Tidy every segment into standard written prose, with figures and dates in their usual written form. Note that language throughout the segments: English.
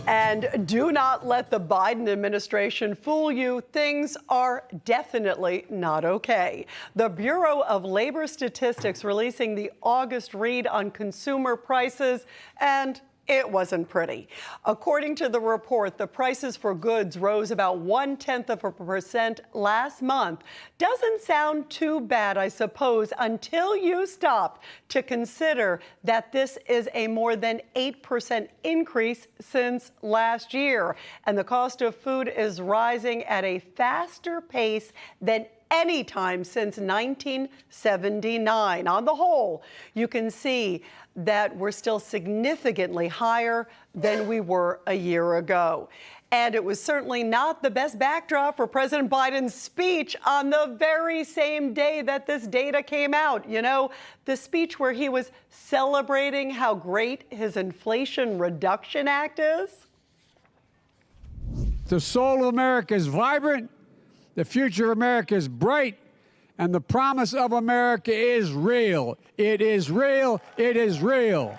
And do not let the Biden administration fool you. Things are definitely not okay. The Bureau of Labor Statistics releasing the August read on consumer prices, and it wasn't pretty. According to the report, the prices for goods rose about 0.1% last month. Doesn't sound too bad, I suppose, until you stop to consider that this is a more than 8% increase since last year. And the cost of food is rising at a faster pace than any time since 1979. On the whole, you can see that we're still significantly higher than we were a year ago. And it was certainly not the best backdrop for President Biden's speech on the very same day that this data came out. You know, the speech where he was celebrating how great his Inflation Reduction Act is. The soul of America is vibrant, the future of America is bright, and the promise of America is real. It is real. It is real.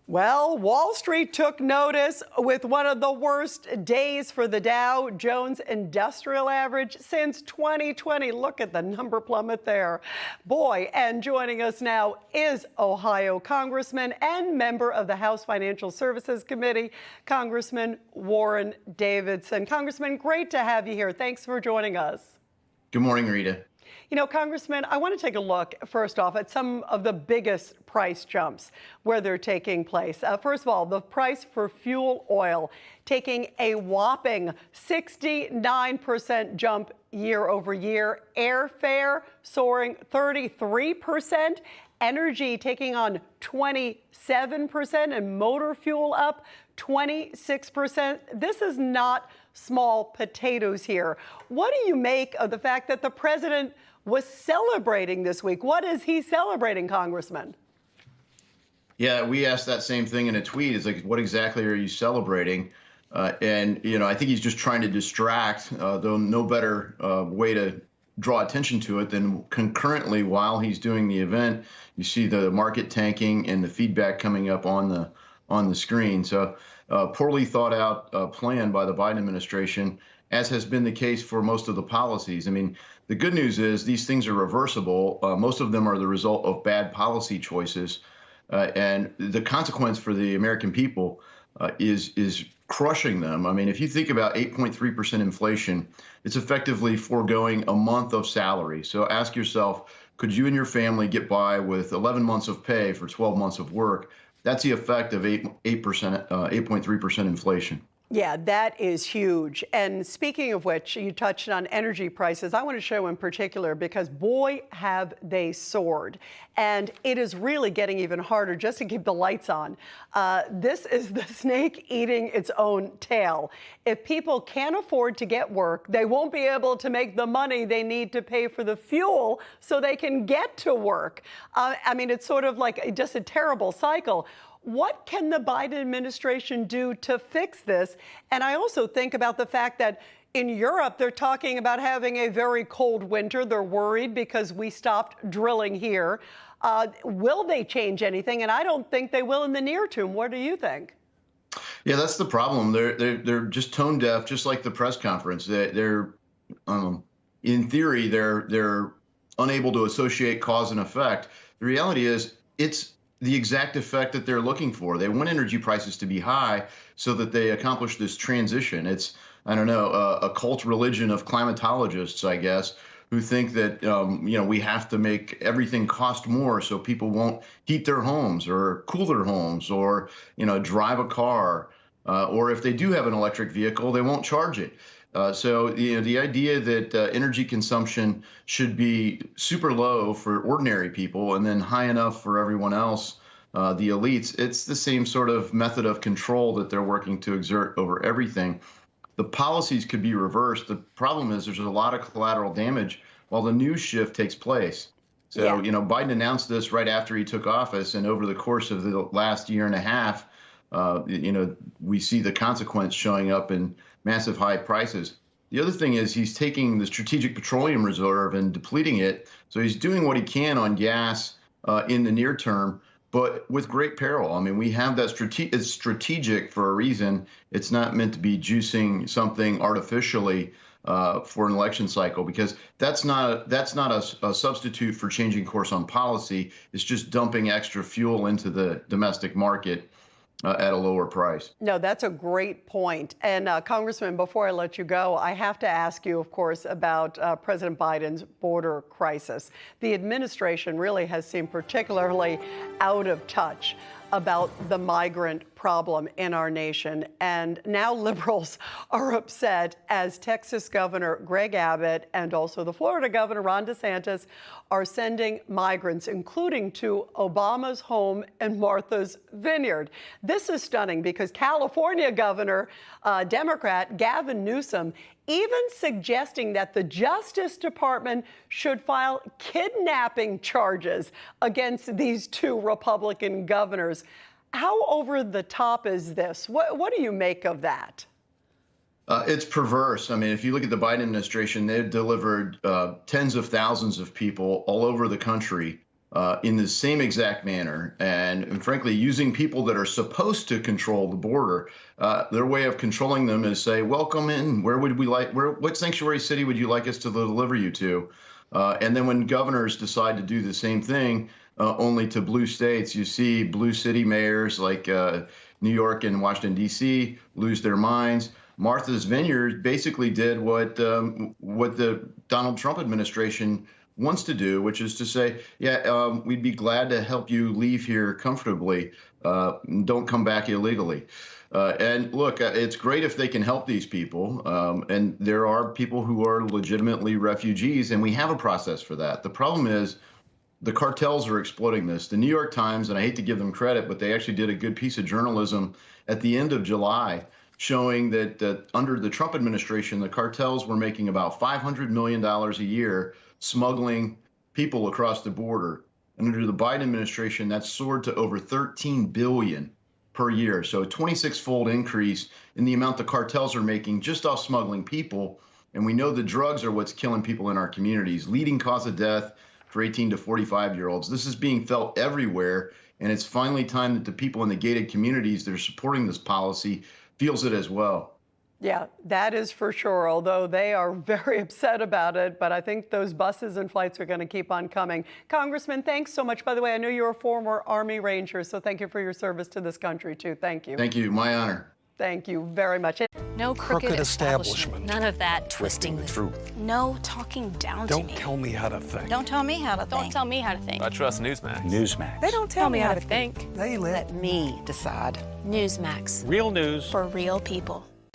Well, Wall Street took notice with one of the worst days for the Dow Jones Industrial Average since 2020. Look at the number plummet there. Boy, and joining us now is Ohio Congressman and member of the House Financial Services Committee, Congressman Warren Davidson. Congressman, great to have you here. Thanks for joining us. Good morning, Rita. You know, Congressman, I want to take a look, first off, at some of the biggest price jumps where they're taking place. First of all, the price for fuel oil taking a whopping 69% jump year over year. Airfare soaring 33%. Energy taking on 27%, and motor fuel up 26%. This is not small potatoes here. What do you make of the fact that the president was celebrating this week? What is he celebrating, Congressman? Yeah, we asked that same thing in a tweet. It's like, what exactly are you celebrating? And, you know, I think he's just trying to distract, though no better way to draw attention to it than concurrently while he's doing the event. You see the market tanking and the feedback coming up on the screen. So poorly thought out plan by the Biden administration, as has been the case for most of the policies. I mean, the good news is these things are reversible. Most of them are the result of bad policy choices. And the consequence for the American people is crushing them. I mean, if you think about 8.3% inflation, it's effectively foregoing a month of salary. So ask yourself, could you and your family get by with 11 months of pay for 12 months of work? That's the effect of 8.3% inflation. Yeah, that is huge. And speaking of which, you touched on energy prices. I want to show in particular because, boy, have they soared. And it is really getting even harder just to keep the lights on. This is the snake eating its own tail. If people can't afford to get work, they won't be able to make the money they need to pay for the fuel so they can get to work. I mean, it's sort of like just a terrible cycle. What can the Biden administration do to fix this? And I also think about the fact that in Europe, they're talking about having a very cold winter. They're worried because we stopped drilling here. Will they change anything? And I don't think they will in the near term. What do you think? Yeah, that's the problem. They're just tone deaf, just like the press conference. They're in theory, they're unable to associate cause and effect. The reality is it's the exact effect that they're looking for. They want energy prices to be high so that they accomplish this transition. It's, I don't know, a cult religion of climatologists, I guess, who think that, you know, we have to make everything cost more so people won't heat their homes or cool their homes or, you know, drive a car. Or if they do have an electric vehicle, they won't charge it. So, you know, the idea that energy consumption should be super low for ordinary people and then high enough for everyone else, the elites, it's the same sort of method of control that they're working to exert over everything. The policies could be reversed. The problem is there's a lot of collateral damage while the news shift takes place. So, yeah, you know, Biden announced this right after he took office, and over the course of the last year and a half, you know, we see the consequence showing up in massive high prices. The other thing is he's taking the Strategic Petroleum Reserve and depleting it. So he's doing what he can on gas in the near term. but with great peril. I mean, we have that it's strategic for a reason. It's not meant to be juicing something artificially for an election cycle, because that's not a substitute for changing course on policy. It's just dumping extra fuel into the domestic market at a lower price. No, that's a great point. And Congressman, before I let you go, I have to ask you, of course, about President Biden's border crisis. The administration really has seemed particularly out of touch about the migrant problem in our nation. And now liberals are upset as Texas Governor Greg Abbott and also the Florida Governor Ron DeSantis are sending migrants, including to Obama's home in Martha's Vineyard. This is stunning because California Governor, Democrat Gavin Newsom, even suggesting that the Justice Department should file kidnapping charges against these two Republican governors. How over the top is this? What do you make of that? It's perverse. I mean, if you look at the Biden administration, they've delivered tens of thousands of people all over the country in the same exact manner, and frankly, using people that are supposed to control the border. Their way of controlling them is say, welcome in. What sanctuary city would you like us to deliver you to? And then when governors decide to do the same thing, only to blue states, you see blue city mayors like New York and Washington, D.C. lose their minds. Martha's Vineyard basically did what the Donald Trump administration wants to do, which is to say, we'd be glad to help you leave here comfortably. Don't come back illegally. And look, it's great if they can help these people. And there are people who are legitimately refugees, and we have a process for that. The problem is the cartels are exploiting this. The New York Times, and I hate to give them credit, but they actually did a good piece of journalism at the end of July showing that under the Trump administration, the cartels were making about $500 million a year smuggling people across the border. And under the Biden administration, that's soared to over $13 billion per year. So a 26-fold increase in the amount the cartels are making just off smuggling people. And we know the drugs are what's killing people in our communities, leading cause of death for 18 to 45-year-olds. This is being felt everywhere. And it's finally time that the people in the gated communities that are supporting this policy feels it as well. Yeah, that is for sure, although they are very upset about it. But I think those buses and flights are going to keep on coming. Congressman, thanks so much. By the way, I know you're a former Army Ranger, so thank you for your service to this country, too. Thank you. Thank you. My honor. Thank you very much. No crooked establishment. None of that twisting the truth. No talking down to me. Don't tell me how to think. Don't tell me how to think. Don't tell me how to think. I trust Newsmax. Newsmax. They don't tell me how to think. They let me decide. Newsmax. Real news For real people.